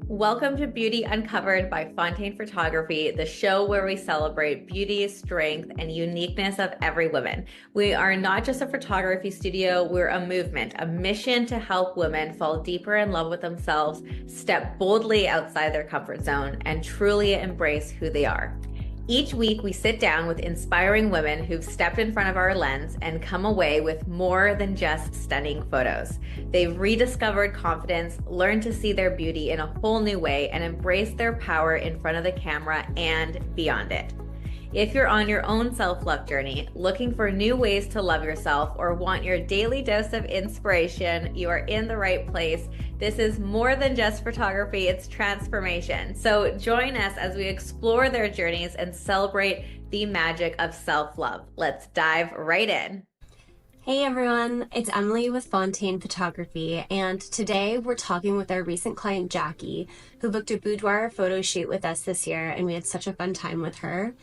Welcome to Beauty Uncovered by Fontaine Photography, the show where we celebrate beauty, strength, and uniqueness of every woman. We are not just a photography studio, we're a movement, a mission to help women fall deeper in love with themselves, step boldly outside their comfort zone, and truly embrace who they are. Each week, we sit down with inspiring women who've stepped in front of our lens and come away with more than just stunning photos. They've rediscovered confidence, learned to see their beauty in a whole new way, and embraced their power in front of the camera and beyond it. If you're on your own self-love journey, looking for new ways to love yourself, or want your daily dose of inspiration, you are in the right place. This is more than just photography, it's transformation. So join us as we explore their journeys and celebrate the magic of self-love. Let's dive right in. Hey everyone, it's Emily with Fontaine Photography, and today we're talking with our recent client Jackie, who booked a boudoir photo shoot with us this year, and we had such a fun time with her.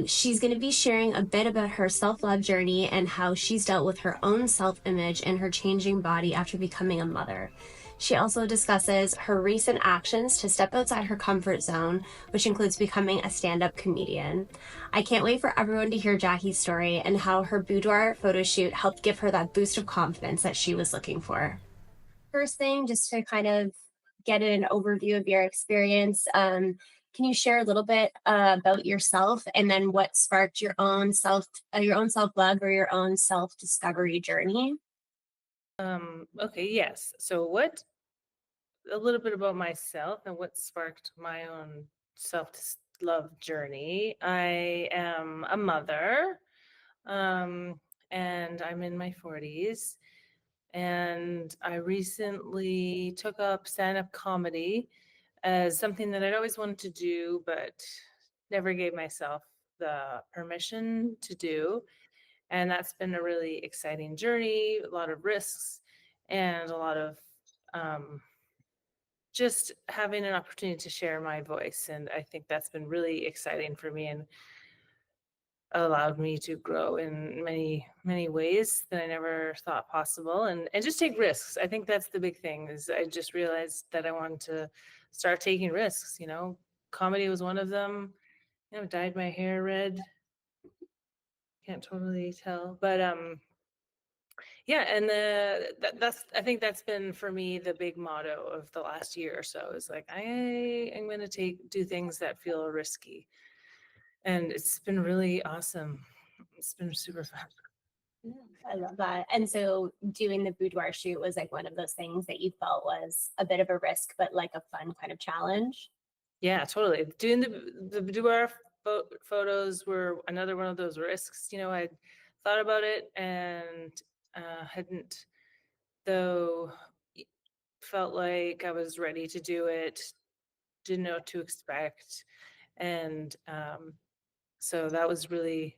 She's going to be sharing a bit about her self-love journey and how she's dealt with her own self-image and her changing body after becoming a mother. She also discusses her recent actions to step outside her comfort zone, which includes becoming a stand-up comedian. I can't wait for everyone to hear Jackie's story and how her boudoir photo shoot helped give her that boost of confidence that she was looking for. First thing, just to kind of get an overview of your experience, can you share a little bit about yourself and then what sparked your own self love or your own self discovery journey? Okay, yes. So a little bit about myself and what sparked my own self-love journey. I am a mother, um, and I'm in my 40s. And I recently took up stand-up comedy as something that I'd always wanted to do, but never gave myself the permission to do. And that's been a really exciting journey, a lot of risks, and a lot of um, just having an opportunity to share my voice. And I think that's been really exciting for me and allowed me to grow in many, many ways that I never thought possible, and just take risks. I think that's the big thing is I just realized that I wanted to start taking risks. Comedy was one of them. Dyed my hair red. Can't totally tell, but yeah, and that's I think that's been for me the big motto of the last year or so is like I am going to do things that feel risky, and it's been really awesome. It's been super fun. Yeah, I love that. And so doing the boudoir shoot was like one of those things that you felt was a bit of a risk, but like a fun kind of challenge. Yeah, totally. Doing the boudoir photos were another one of those risks. I thought about it and hadn't though felt like I was ready to do it, didn't know what to expect. And so that was really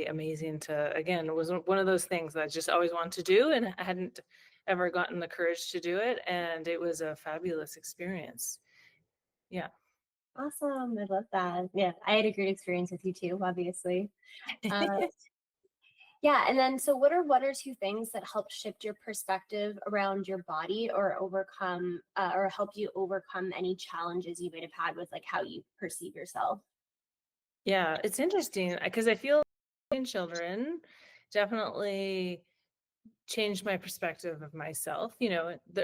amazing to, again, it was one of those things that I just always wanted to do, and I hadn't ever gotten the courage to do it. And it was a fabulous experience. Yeah. Awesome. I love that. Yeah, I had a great experience with you too, obviously. Uh, yeah, and then so what are one or two things that help shift your perspective around your body or overcome or help you overcome any challenges you might have had with like how you perceive yourself? Yeah, it's interesting because I feel in children definitely changed my perspective of myself.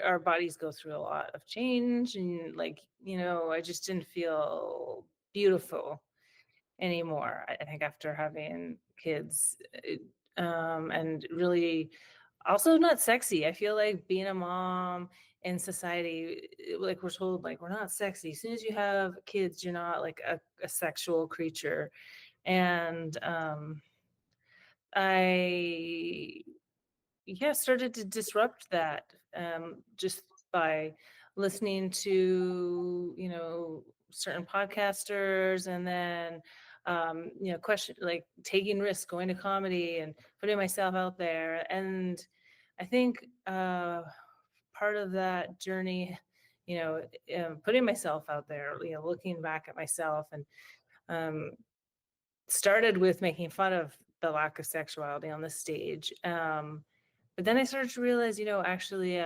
Our bodies go through a lot of change, and I just didn't feel beautiful anymore. I think after having kids, and really also not sexy. I feel like being a mom in society, like we're told, like we're not sexy. As soon as you have kids, you're not like a sexual creature. And I yeah started to disrupt that, just by listening to certain podcasters, and then question, like taking risks, going to comedy and putting myself out there. And I think part of that journey, putting myself out there, looking back at myself, and um, started with making fun of the lack of sexuality on the stage. But then I started to realize, actually,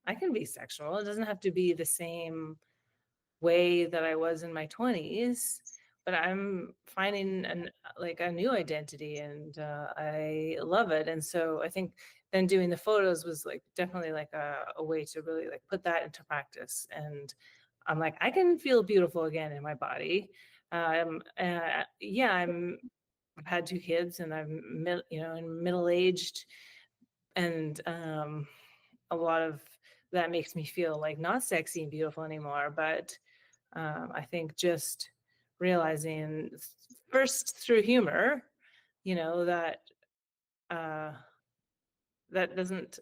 I can be sexual. It doesn't have to be the same way that I was in my 20s, but I'm finding like a new identity, and I love it. And so I think then doing the photos was like definitely like a way to really like put that into practice. And I'm like, I can feel beautiful again in my body. Yeah, I've had 2 kids, and I'm middle aged, and a lot of that makes me feel like not sexy and beautiful anymore. But I think just realizing first through humor, that uh, that doesn't,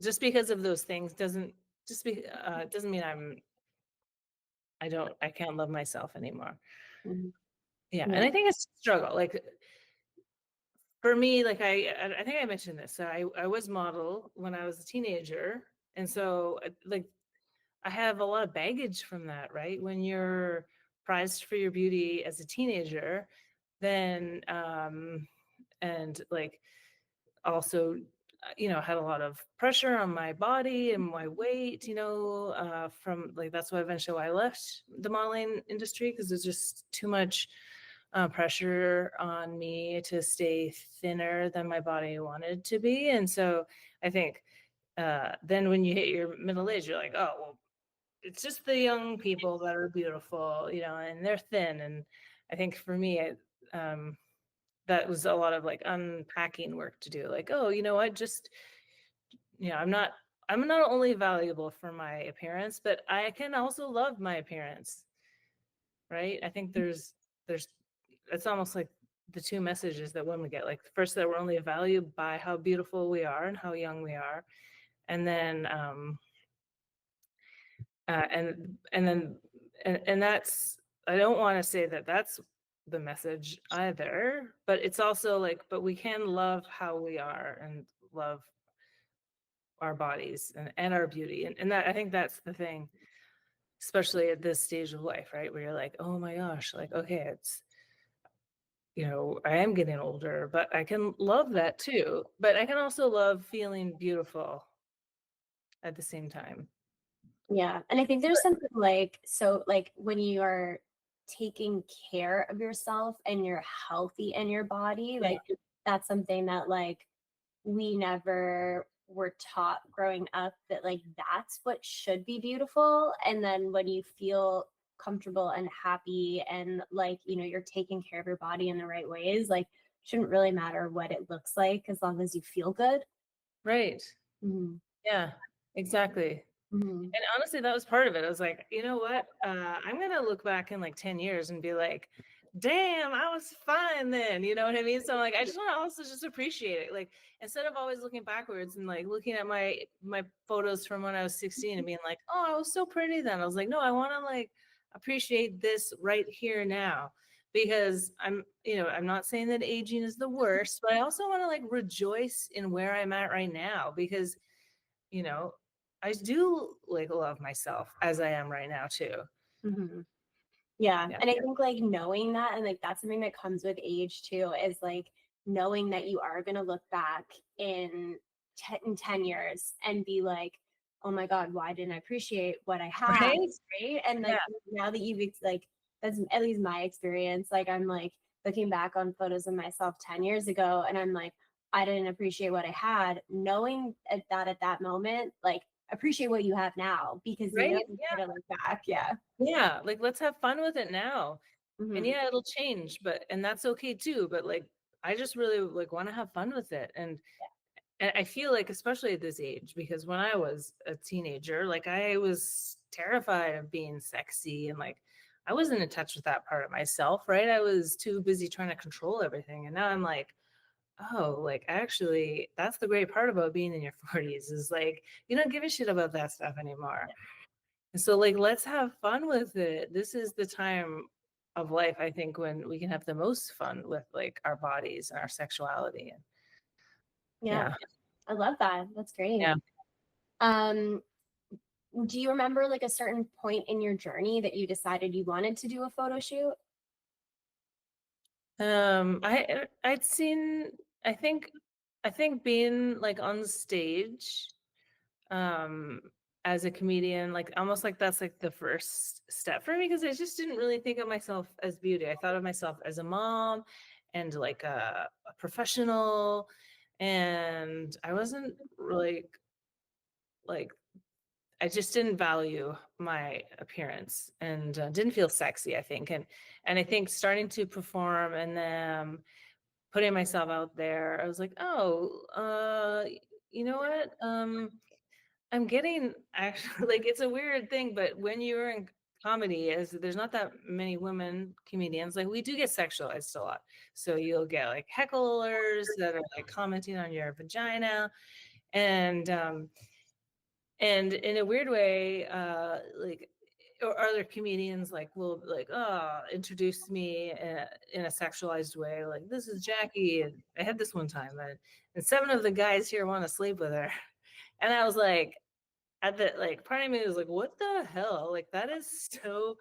just because of those things doesn't mean I can't love myself anymore. Mhm. Yeah, and Yeah. I think it's a struggle. Like for me, like I think I mentioned this. So I was model when I was a teenager, and so like I have a lot of baggage from that, right? When you're prized for your beauty as a teenager, then and like also had a lot of pressure on my body and my weight, from like that's why eventually I left the modeling industry, because there's just too much pressure on me to stay thinner than my body wanted to be. And so I think then when you hit your middle age, you're like, oh well, it's just the young people that are beautiful, and they're thin. And I think for me, that was a lot of like unpacking work to do. Like, oh, you know what? Just, I'm not only valuable for my appearance, but I can also love my appearance, right? I think there's, it's almost like the two messages that women get. Like, first, that we're only valued by how beautiful we are and how young we are, and then and then and that's, I don't want to say that that's the message either, but it's also like, but we can love how we are and love our bodies and our beauty. And that, I think that's the thing, especially at this stage of life, right, where you're like, oh my gosh, like, okay, it's, I am getting older, but I can love that too, but I can also love feeling beautiful at the same time. Yeah. And I think there's something like, so like when you are taking care of yourself and you're healthy in your body, Yeah. like that's something that like we never were taught growing up, that like that's what should be beautiful. And then when you feel comfortable and happy and like, you're taking care of your body in the right ways, like shouldn't really matter what it looks like as long as you feel good. Right. Mm-hmm. Yeah, exactly. Mm-hmm. And honestly, that was part of it. I was like, you know what? I'm gonna look back in like 10 years and be like, damn, I was fine then. You know what I mean? So like I just want to also just appreciate it. Like, instead of always looking backwards and like looking at my photos from when I was 16 and being like, oh, I was so pretty then. I was like, no, I want to like appreciate this right here now. Because I'm not saying that aging is the worst, but I also want to like rejoice in where I'm at right now, because you know, I do like love myself as I am right now too. Mm-hmm. Yeah. Yeah. And I think like knowing that, and like that's something that comes with age too, is like knowing that you are going to look back in 10 years and be like, oh my God, why didn't I appreciate what I had? Right? Right. And Yeah. like now that like, that's at least my experience. Like I'm like looking back on photos of myself 10 years ago and I'm like, I didn't appreciate what I had, knowing that at that moment, like appreciate what you have now because Right? you're going to look back. Yeah. Yeah. Like, let's have fun with it now. And Mm-hmm. yeah, it'll change, and that's okay too. But like, I just really like want to have fun with it. And I feel like, especially at this age, because when I was a teenager, like I was terrified of being sexy, and like I wasn't in touch with that part of myself, right? I was too busy trying to control everything. And now I'm like, oh, like actually, that's the great part about being in your 40s, is like you don't give a shit about that stuff anymore. And so like let's have fun with it. This is the time of life, I think, when we can have the most fun with like our bodies and our sexuality. And Yeah. yeah. I love that. That's great. Yeah. Um, do you remember like a certain point in your journey that you decided you wanted to do a photo shoot? I'd seen, I think being like on stage, um as a comedian, like almost like that's like the first step for me, because I just didn't really think of myself as beauty. I thought of myself as a mom and like a professional, and I wasn't really like I just didn't value my appearance and didn't feel sexy, I think. And I think starting to perform and then putting myself out there, I was like, oh, you know what? I'm getting actually like it's a weird thing, but when you're in comedy, is there's not that many women comedians. Like we do get sexualized a lot. So you'll get like hecklers that are like commenting on your vagina, and and in a weird way, like or other comedians like will like introduce me in a sexualized way, like this is Jackie, and I had this one time, and 7 of the guys here want to sleep with her, and I was like, at the like part of me was like, what the hell? Like that is so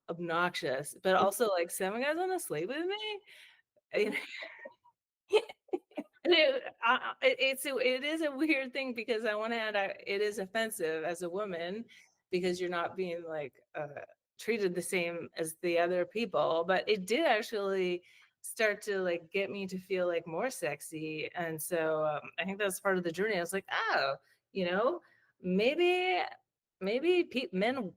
obnoxious. But also like 7 guys want to sleep with me. And it is a weird thing, because on one hand, it is offensive as a woman because you're not being like treated the same as the other people. But it did actually start to like get me to feel like more sexy, and so I think that's part of the journey. I was like, oh, you know, maybe men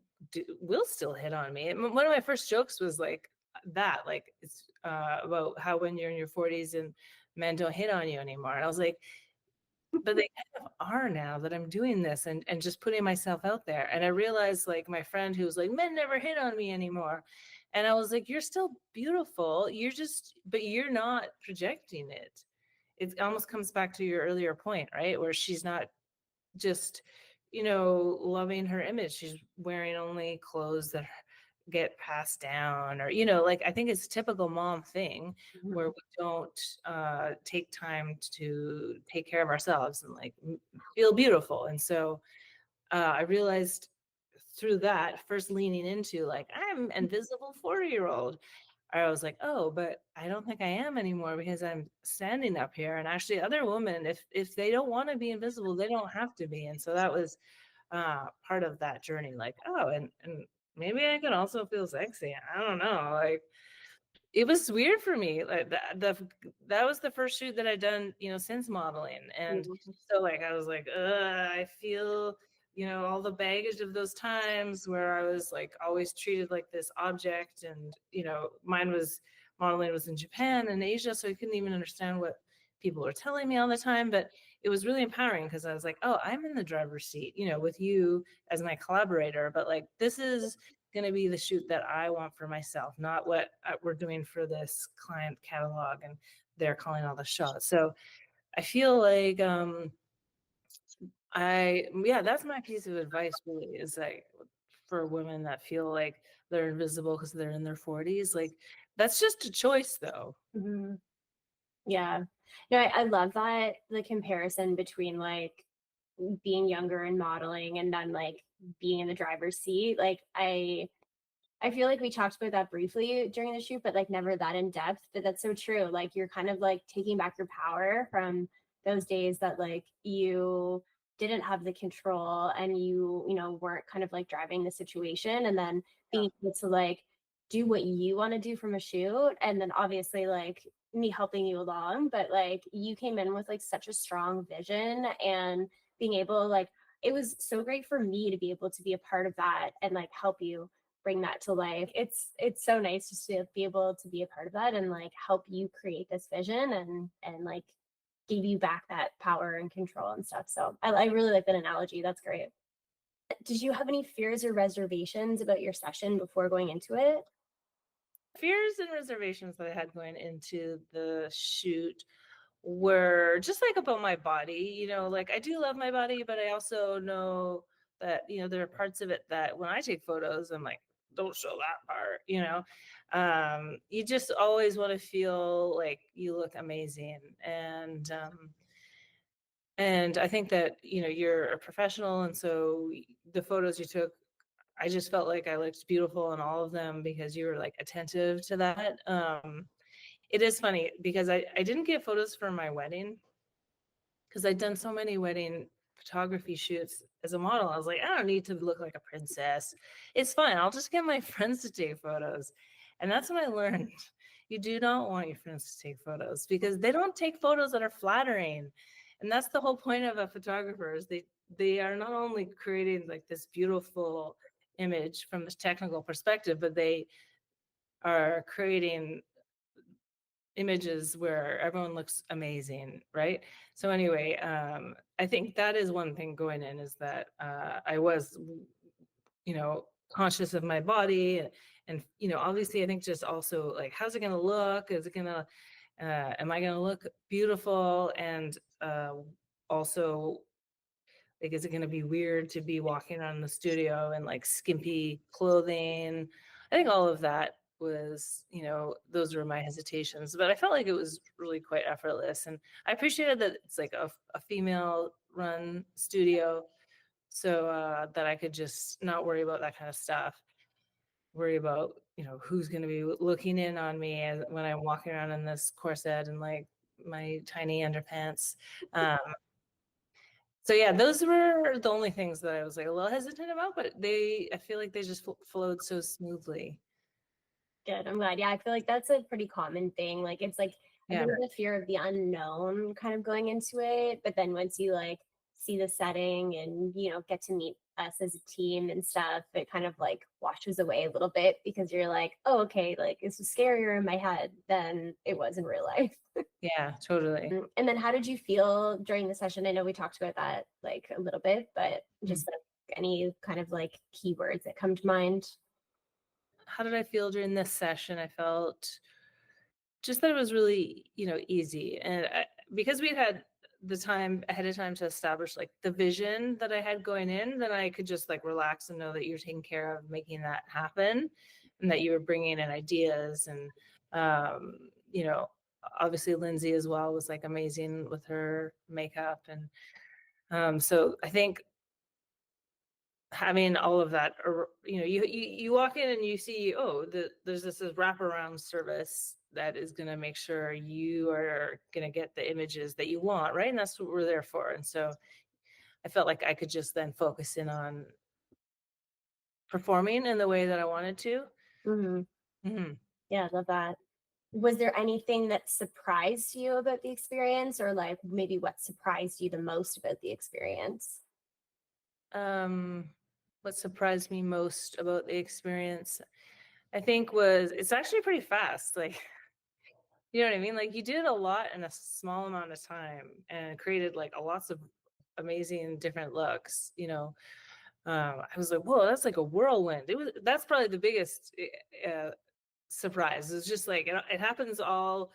will still hit on me. And one of my first jokes was like that, like it's about how when you're in your 40s and men don't hit on you anymore. And I was like, but they kind of are now that I'm doing this and just putting myself out there. And I realized like my friend who was like, men never hit on me anymore. And I was like, you're still beautiful. But you're not projecting it. It almost comes back to your earlier point, right? Where she's not just, loving her image. She's wearing only clothes that get passed down, or like I think it's a typical mom thing where we don't take time to take care of ourselves and like feel beautiful. And so I realized through that, first leaning into like I'm invisible 40-year-old, I was like, oh, but I don't think I am anymore, because I'm standing up here, and actually other women, if they don't want to be invisible, they don't have to be. And so that was part of that journey, like, oh, and maybe I can also feel sexy. I don't know, like it was weird for me. Like that was the first shoot that I'd done, since modeling. And so like I was like, I feel, all the baggage of those times where I was like always treated like this object. And, modeling was in Japan and Asia, so I couldn't even understand what people were telling me all the time. But it was really empowering, because I was like, oh, I'm in the driver's seat, with you as my collaborator. But like this is going to be the shoot that I want for myself, not what we're doing for this client catalog and they're calling all the shots. So I feel like that's my piece of advice really, is like for women that feel like they're invisible because they're in their 40s, like that's just a choice though. Mm-hmm. Yeah. No, I love that, the comparison between like being younger and modeling and then like being in the driver's seat. Like I feel like we talked about that briefly during the shoot, but like never that in depth. But that's so true. Like you're kind of like taking back your power from those days that like you didn't have the control and you weren't kind of like driving the situation, and then being able to like do what you want to do from a shoot. And then obviously like me helping you along, but like you came in with like such a strong vision, and being able like it was so great for me to be able to be a part of that and like help you bring that to life. It's so nice just to be able to be a part of that and like help you create this vision and like give you back that power and control and stuff. So I really like that analogy. That's great. Did you have any fears or reservations about your session before going into it? Fears and reservations that I had going into the shoot were just like about my body, like I do love my body, but I also know that, there are parts of it that when I take photos, I'm like, don't show that part, you just always want to feel like you look amazing. And I think that, you're a professional. And so the photos you took, I just felt like I looked beautiful in all of them because you were like attentive to that. It is funny because I didn't get photos for my wedding because I'd done so many wedding photography shoots as a model. I was like, I don't need to look like a princess. It's fine. I'll just get my friends to take photos. And that's what I learned. You do not want your friends to take photos because they don't take photos that are flattering. And that's the whole point of a photographer is they are not only creating like this beautiful image from this technical perspective, but they are creating images where everyone looks amazing, right? So anyway, I think that is one thing going in is that I was, conscious of my body and obviously I think just also like, how's it going to look? Is it going to, am I going to look beautiful? And also like, is it going to be weird to be walking around the studio in like skimpy clothing? I think all of that was, those were my hesitations, but I felt like it was really quite effortless. And I appreciated that it's like a female run studio. So that I could just not worry about that kind of stuff, worry about, who's going to be looking in on me when I'm walking around in this corset and like my tiny underpants. Um, so yeah, those were the only things that I was like a little hesitant about, but I feel like they just flowed so smoothly. Good. I'm glad. Yeah, I feel like that's a pretty common thing. Like it's like a Yeah. bit of the fear of the unknown kind of going into it. But then once you like see the setting and, get to meet us as a team and stuff, it kind of like washes away a little bit because you're like, oh, okay, like this was scarier in my head than it was in real life. Yeah, totally. And then how did you feel during the session? I know we talked about that like a little bit, but just like any kind of like keywords that come to mind. How did I feel during this session? I felt just that it was really, easy. And because we'd had the time ahead of time to establish like the vision that I had going in, then I could just like relax and know that you're taking care of making that happen and that you were bringing in ideas. And, obviously Lindsay as well was like amazing with her makeup. And so I think having all of that, or you walk in and you see, there's this wraparound service that is going to make sure you are going to get the images that you want, right? And that's what we're there for. And so I felt like I could just then focus in on performing in the way that I wanted to. Yeah, I love that. Was there anything that surprised you about the experience, or like maybe what surprised you the most about the experience? What surprised me most about the experience, I think, was it's actually pretty fast. Like, you know what I mean? Like you did a lot in a small amount of time and created like lots of amazing different looks, I was like, whoa, that's like a whirlwind. That's probably the biggest surprise. It's just like, it happens all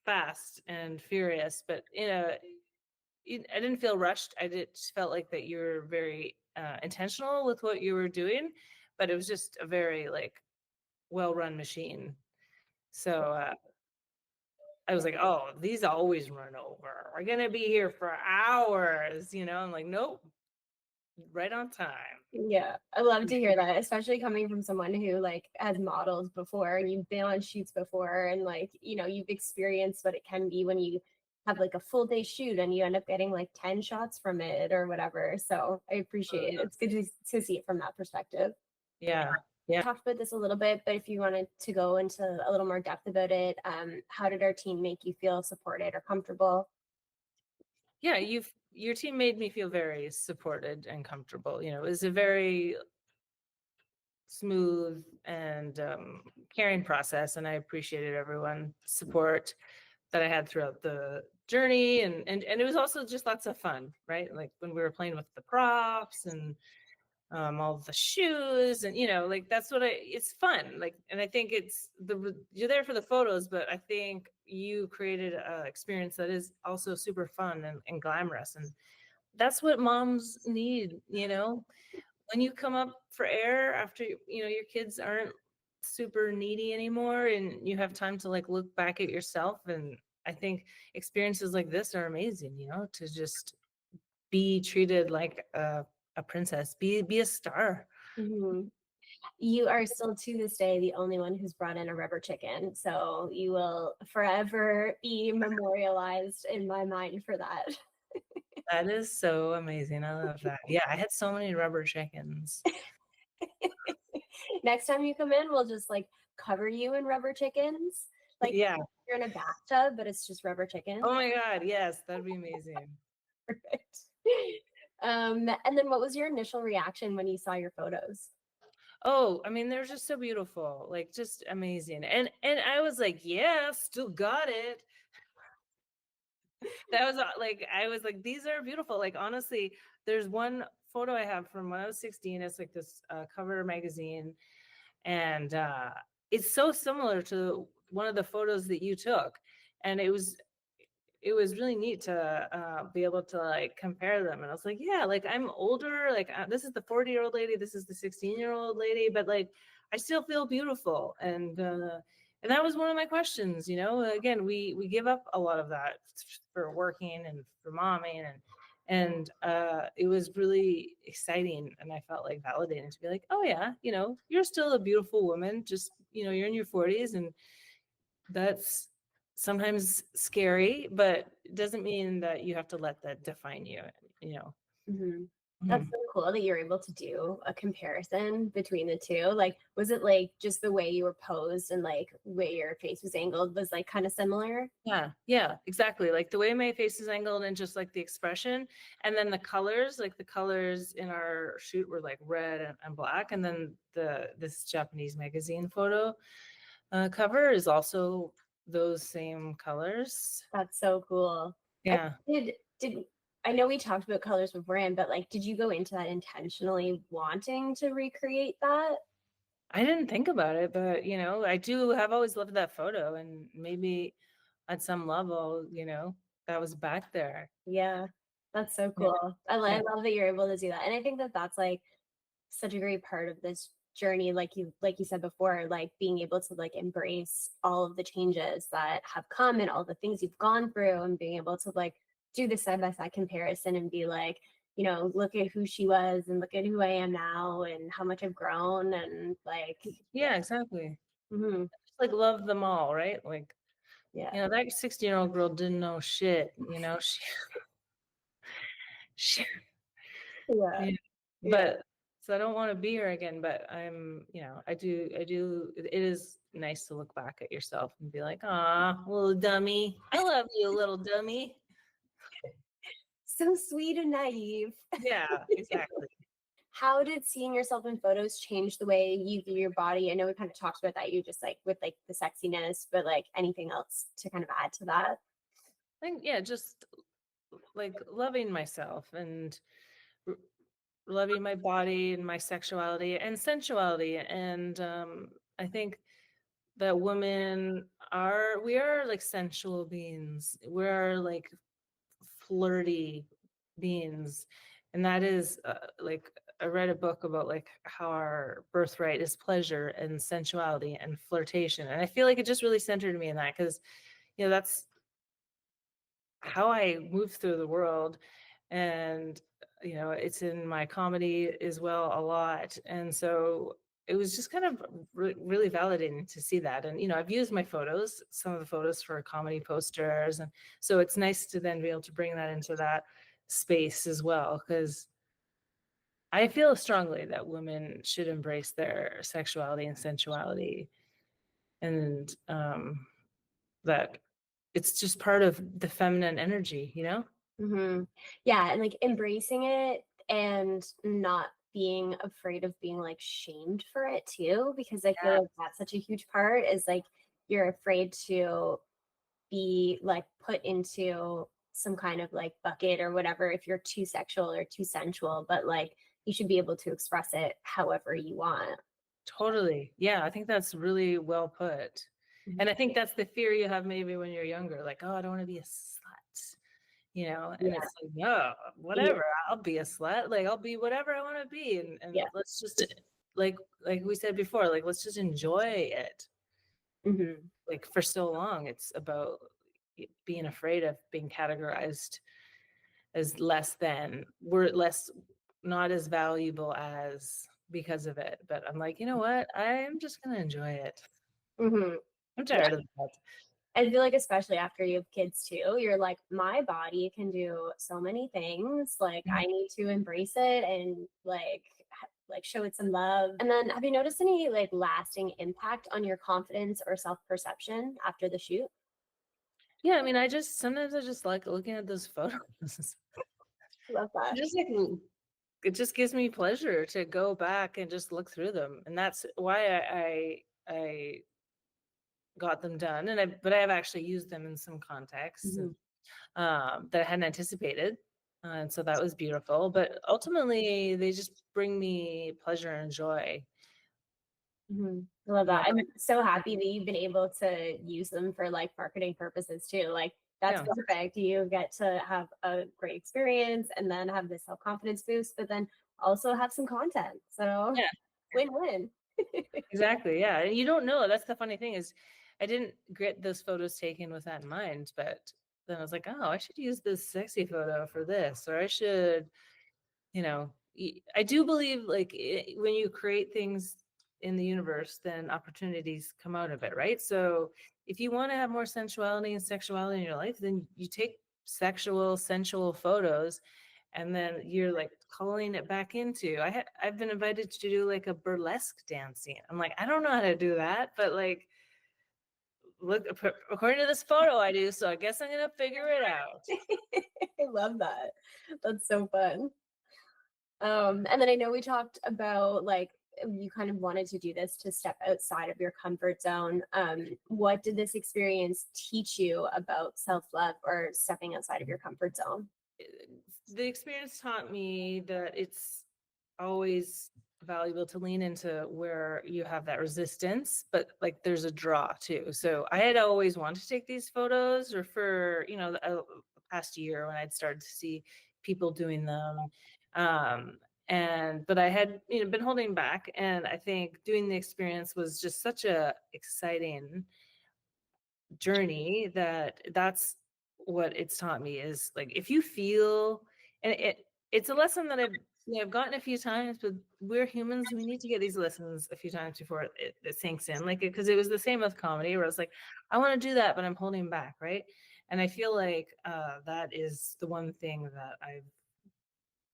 fast and furious, but I didn't feel rushed. I just felt like that you were very intentional with what you were doing, but it was just a very like well-run machine. So I was like, oh, these always run over. We're going to be here for hours, I'm like, nope, right on time. Yeah, I love to hear that, especially coming from someone who like has modeled before and you've been on shoots before and like, you've experienced what it can be when you have like a full day shoot and you end up getting like 10 shots from it or whatever. So I appreciate it. It's good to see it from that perspective. Yeah. Yeah. Talked about this a little bit, but if you wanted to go into a little more depth about it, how did our team make you feel supported or comfortable? Yeah, your team made me feel very supported and comfortable. It was a very smooth and caring process, and I appreciated everyone's support that I had throughout the journey, and it was also just lots of fun, right? Like when we were playing with the props and all the shoes, and like that's what it's fun. Like, and I think you're there for the photos, but I think you created an experience that is also super fun and glamorous, and that's what moms need. When you come up for air after your kids aren't super needy anymore, and you have time to like look back at yourself, and I think experiences like this are amazing. To just be treated like a princess, be a star. You are still to this day the only one who's brought in a rubber chicken. So you will forever be memorialized in my mind for that. That is so amazing. I love that. Yeah, I had so many rubber chickens. Next time you come in, we'll just like cover you in rubber chickens. Like Yeah. you're in a bathtub, but it's just rubber chicken. Oh my God. Yes, that'd be amazing. Perfect. And then what was your initial reaction when you saw your photos? Oh, I mean, they're just so beautiful, like just amazing. And I was like, yeah, still got it. That was like I was like, these are beautiful. Like honestly, there's one photo I have from when I was 16. It's like this cover magazine, and it's so similar to one of the photos that you took, and it was really neat to be able to like compare them. And I was like, yeah, like I'm older, like this is the 40-year-old lady, this is the 16-year-old lady, but like I still feel beautiful. And that was one of my questions, again, we give up a lot of that for working and for momming, and it was really exciting, and I felt like validating to be like, oh yeah, you're still a beautiful woman, just you're in your 40s, and that's sometimes scary, but it doesn't mean that you have to let that define you, you know. Hmm. That's Mhm. so cool that you're able to do a comparison between the two. Like, was it like just the way you were posed and like way your face was angled was like kind of similar? Yeah, exactly. Like the way my face is angled and just like the expression, and then the colors, like the colors in our shoot were like red and black, and then this Japanese magazine photo cover is also those same colors. That's so cool. I Yeah. did I know we talked about colors beforehand, but like did you go into that intentionally wanting to recreate that? I didn't think about it, but I do have always loved that photo, and maybe at some level, that was back there. Yeah. That's so Yeah. cool. I Yeah. love that you're able to do that. And I think that that's like such a great part of this journey, like you said before, like being able to like embrace all of the changes that have come and all the things you've gone through, and being able to like do the side by side comparison and be like, look at who she was and look at who I am now and how much I've grown, and like yeah. Yeah, exactly. Hmm. Just like love them all, right? Like, Yeah. that 16-year-old girl didn't know shit, she Yeah. yeah. Yeah. But so I don't want to be her again, but I do, it is nice to look back at yourself and be like, ah, little dummy. I love you, little dummy. So sweet and naive. Yeah, exactly. How did seeing yourself in photos change the way you view your body? I know we kind of talked about that, you just like with like the sexiness, but like anything else to kind of add to that? I think, yeah, just like loving myself and r- loving my body and my sexuality and sensuality. And I think that we are like sensual beings. We're like flirty beings. And that is like I read a book about like how our birthright is pleasure and sensuality and flirtation. And I feel like it just really centered me in that, because that's how I move through the world. And it's in my comedy as well a lot. And so it was just kind of really validating to see that. And I've used some of the photos for comedy posters, and so it's nice to then be able to bring that into that space as well, because I feel strongly that women should embrace their sexuality and sensuality, and that it's just part of the feminine energy. Hmm. Yeah, and like embracing it and not being afraid of being like shamed for it too, because I feel Yeah, like that's such a huge part is like you're afraid to be like put into some kind of like bucket or whatever if you're too sexual or too sensual, but like you should be able to express it however you want. totally. Yeah, I think that's really well put. Mhm. And I think that's the fear you have maybe when you're younger, like, oh, I don't want to be a slut. And Yeah. it's like, no, Yeah. whatever, I'll be a slut. Like, I'll be whatever I want to be. And Yeah. let's just, like we said before, like, let's just enjoy it. Hmm. Like, for so long, it's about being afraid of being categorized as less than, we're less, not as valuable as, because of it. But I'm like, you know what? I'm just going to enjoy it. Hmm. I'm Yeah. tired of that. I feel like especially after you have kids too, you're like, my body can do so many things. Like Mhm. I need to embrace it and like show it some love. And then have you noticed any like lasting impact on your confidence or self-perception after the shoot? Yeah, I mean, sometimes I just like looking at those photos. Love that. Just like it just gives me pleasure to go back and just look through them, and that's why I got them done. But I have actually used them in some contexts Mhm. that I hadn't anticipated, and so that was beautiful. But ultimately, they just bring me pleasure and joy. I love Yeah, that. I'm so happy that you've been able to use them for like marketing purposes too. Like that's yeah, perfect. You get to have a great experience and then have this self-confidence boost, but then also have some content. So yeah. win-win. Exactly, yeah, and you don't know, that's the funny thing is I didn't get those photos taken with that in mind, but then I was like, "Oh, I should use this sexy photo for this," or I should, I do believe, like, when you create things in the universe, then opportunities come out of it, right? So, if you wanna have more sensuality and sexuality in your life, then you take sensual photos and then you're like calling it back into I've been invited to do like a burlesque dancing. I'm like, I don't know how to do that, but like look according to this photo I do, so I guess I'm gonna figure it out. I love that. That's so fun. And then I know we talked about like you kind of wanted to do this to step outside of your comfort zone. What did this experience teach you about self-love or stepping outside of your comfort zone? The experience taught me that it's always valuable to lean into where you have that resistance, but like there's a draw too. So I had always wanted to take these photos, or for the past year when I'd started to see people doing them, um, and but I had been holding back, and I think doing the experience was just such a exciting journey that's what it's taught me is like if you feel and it's a lesson that I've gotten a few times, but we're humans, we need to get these lessons a few times before it sinks in, like because it was the same with comedy where I was like, I want to do that but I'm holding back, right? And I feel like that is the one thing that I've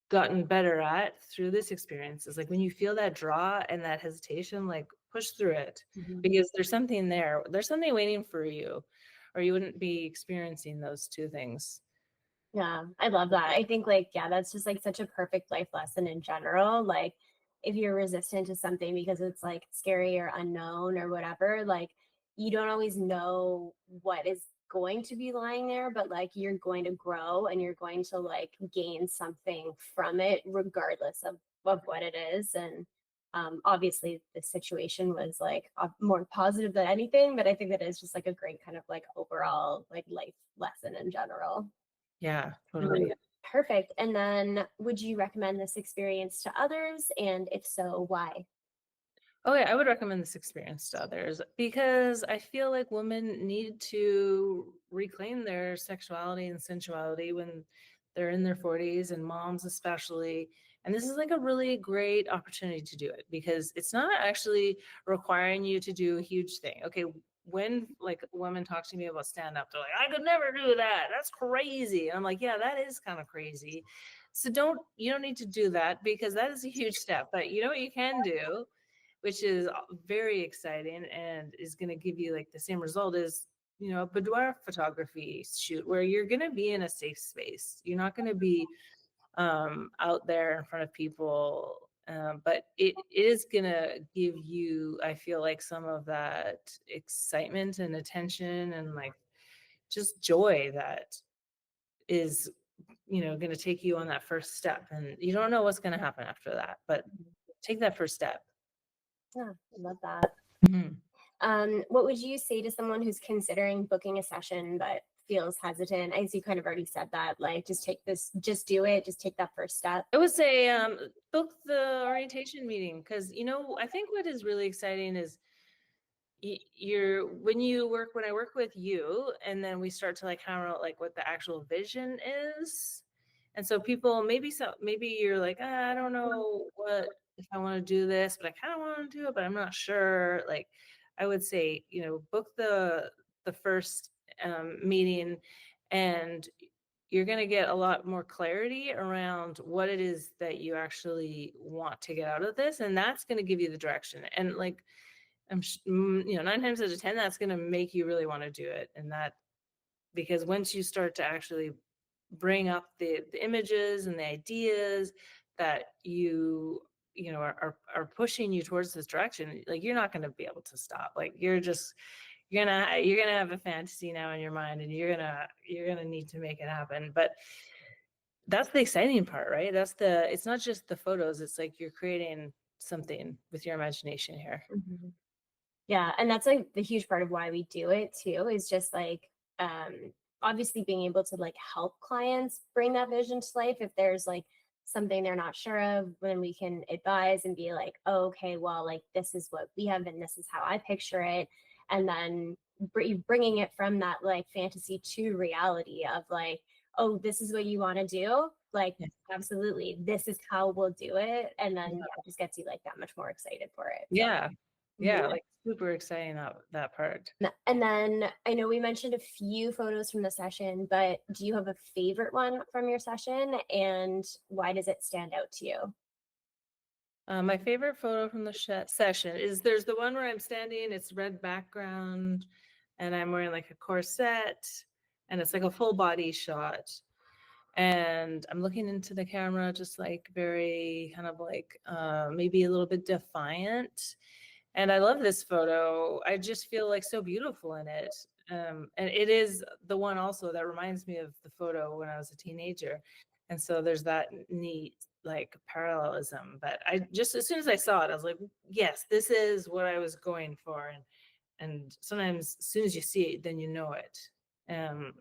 gotten better at through this experience is like when you feel that draw and that hesitation, like push through it Mhm. because there's something there. There's something waiting for you, or you wouldn't be experiencing those two things. Yeah, I love that. I think like, yeah, that's just like such a perfect life lesson in general. Like, if you're resistant to something because it's like scary or unknown or whatever, like, you don't always know what is going to be lying there, but like, you're going to grow and you're going to like gain something from it, regardless of what it is. And obviously, the situation was like more positive than anything, but I think that is just like a great kind of like overall like life lesson in general. Yeah, totally. Mm, perfect. And then would you recommend this experience to others? And if so, why? Oh yeah, I would recommend this experience to others because I feel like women need to reclaim their sexuality and sensuality when they're in their 40s, and moms especially. And this is like a really great opportunity to do it because it's not actually requiring you to do a huge thing. Okay, when like women talk to me about stand up, they're like, I could never do that. That's crazy. And I'm like, yeah, that is kind of crazy. So you don't need to do that because that is a huge step. But you know what you can do, which is very exciting and is going to give you like the same result as a boudoir photography shoot where you're going to be in a safe space. You're not going to be out there in front of people, but it is going to give you, I feel like, some of that excitement and attention and like just joy that is going to take you on that first step, and you don't know what's going to happen after that, but take that first step. Yeah, I love that. Mhm. What would you say to someone who's considering booking a session but feels hesitant? As you kind of already said that, like just do it, just take that first step. I would say book the orientation meeting because I think what is really exciting is when I work with you, and then we start to like hammer out like what the actual vision is, and so maybe you're like, I don't know what if I want to do this, but I kind of want to do it, but I'm not sure. Like I would say, book the first meeting, and you're going to get a lot more clarity around what it is that you actually want to get out of this, and that's going to give you the direction. And like, 9 times out of 10, that's going to make you really want to do it. And that, because once you start to actually bring up the images and the ideas that are pushing you towards this direction, like, you're not going to be able to stop. Like, you're gonna have a fantasy now in your mind, and you're gonna need to make it happen. But that's the exciting part, right? It's not just the photos, it's like you're creating something with your imagination here. Mm-hmm. Yeah, and that's like the huge part of why we do it too, is just like obviously being able to like help clients bring that vision to life. If there's like something they're not sure of, then we can advise and be like, oh, okay, well, like this is what we have and this is how I picture it. And then bringing it from that like fantasy to reality of like, oh, this is what you want to do. Like, Yeah. absolutely, this is how we'll do it. And then it just gets you like that much more excited for it. Yeah. Yeah, Yeah. like super exciting that part. And then I know we mentioned a few photos from the session, but do you have a favorite one from your session, and why does it stand out to you? My favorite photo from the session is there's the one where I'm standing, it's red background, and I'm wearing like a corset, and it's like a full body shot. And I'm looking into the camera, just like very kind of like maybe a little bit defiant. And I love this photo. I just feel like so beautiful in it. And it is the one also that reminds me of the photo when I was a teenager. And so there's that neat like parallelism. But I just, as soon as I saw it, I was like, yes, this is what I was going for. And sometimes as soon as you see it, then you know it.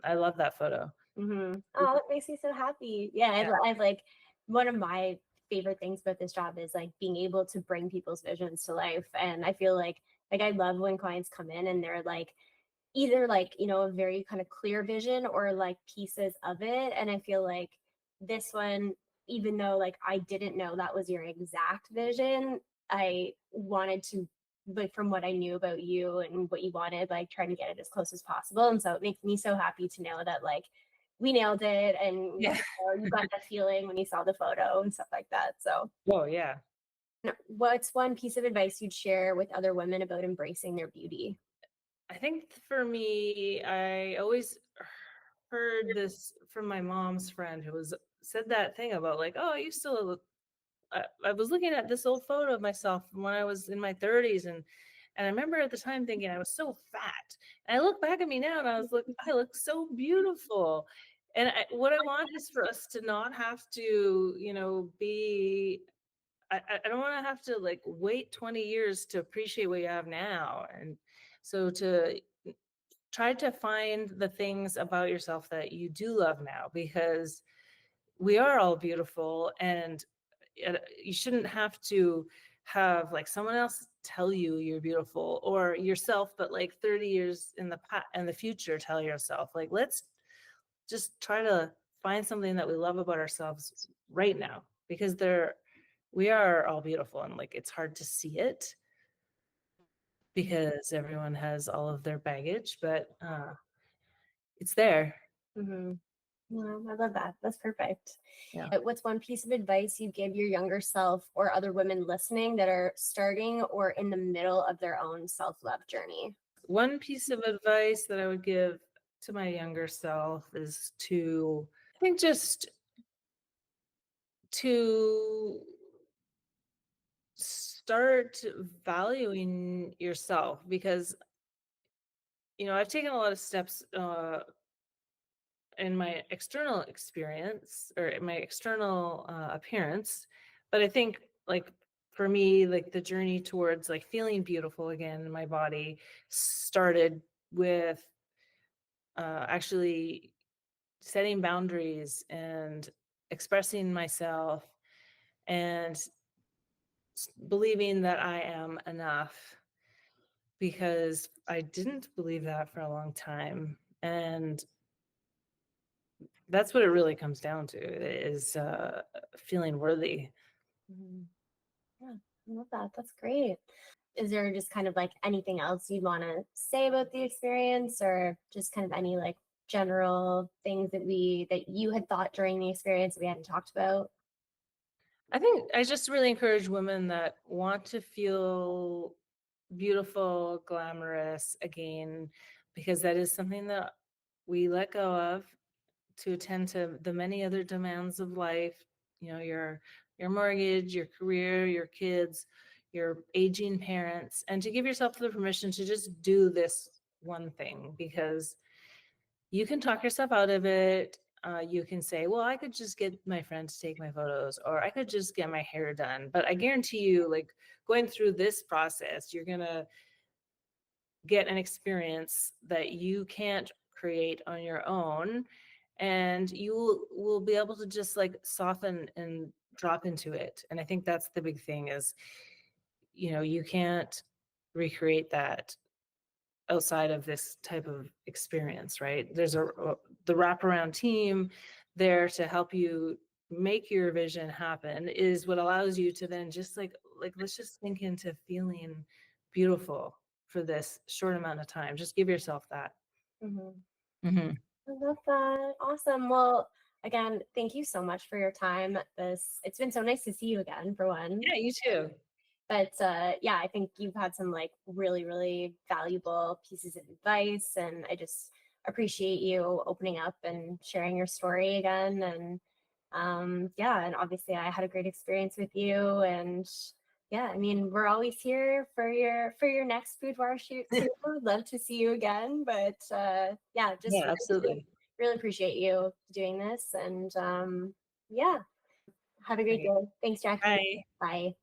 I love that photo. Mm-hmm. Oh, that makes me so happy. Yeah, I've like, one of my favorite things about this job is like being able to bring people's visions to life. And I feel like I love when clients come in and they're like, either like, a very kind of clear vision or like pieces of it. And I feel like this one, even though like I didn't know that was your exact vision, I wanted to, like, from what I knew about you and what you wanted, like trying to get it as close as possible. And so it makes me so happy to know that like we nailed it, and Yeah. you got that feeling when you saw the photo and stuff like that. So Oh, yeah. what's one piece of advice you'd share with other women about embracing their beauty? I think for me, I always heard this from my mom's friend who said that thing about like, oh, I used to look, I was looking at this old photo of myself from when I was in my 30s, and I remember at the time thinking I was so fat. And I look back at me now and I was like, I look so beautiful. And what I want is for us to not have to, be. I don't want to have to like wait 20 years to appreciate what you have now. And so to try to find the things about yourself that you do love now, because we are all beautiful, and you shouldn't have to have like someone else tell you you're beautiful, or yourself, but like 30 years in the future tell yourself. Like, let's just try to find something that we love about ourselves right now, because we are all beautiful, and like it's hard to see it because everyone has all of their baggage, but it's there. Mm-hmm. Well, I love that. That's perfect. Yeah. What's one piece of advice you give your younger self or other women listening that are starting or in the middle of their own self-love journey? One piece of advice that I would give to my younger self is to, I think, just to start valuing yourself, because I've taken a lot of steps in my external experience, or in my external appearance, but I think, like, for me, like the journey towards like feeling beautiful again in my body started with actually setting boundaries and expressing myself, and believing that I am enough, because I didn't believe that for a long time. And that's what it really comes down to, is feeling worthy. Mm-hmm. Yeah, I love that. That's great. Is there just kind of like anything else you'd want to say about the experience, or just kind of any like general things that you had thought during the experience that we hadn't talked about? I think I just really encourage women that want to feel beautiful, glamorous again, because that is something that we let go of to attend to the many other demands of life, you know, your mortgage, your career, your kids, your aging parents, and to give yourself the permission to just do this one thing, because you can talk yourself out of it. You can say, well, I could just get my friend to take my photos, or I could just get my hair done. But I guarantee you, like, going through this process, you're going to get an experience that you can't create on your own. And you will be able to just like soften and drop into it. And I think that's the big thing is, you know, you can't recreate that outside of this type of experience, right? There's the wraparound team there to help you make your vision happen is what allows you to then just like let's just think into feeling beautiful for this short amount of time. Just give yourself that. Mhm. Hmm. I love that. Awesome. Well, again, thank you so much for your time. It's been so nice to see you again, for one. Yeah, you too. But yeah, I think you've had some like really, really valuable pieces of advice, and I just appreciate you opening up and sharing your story again. And yeah, and obviously I had a great experience with you, and yeah, I mean, we're always here for your next boudoir shoot too. Would love to see you again. But yeah, just Yeah, absolutely. really appreciate you doing this. And yeah, have a great Okay. day. Thanks, Jackie. Bye. Bye.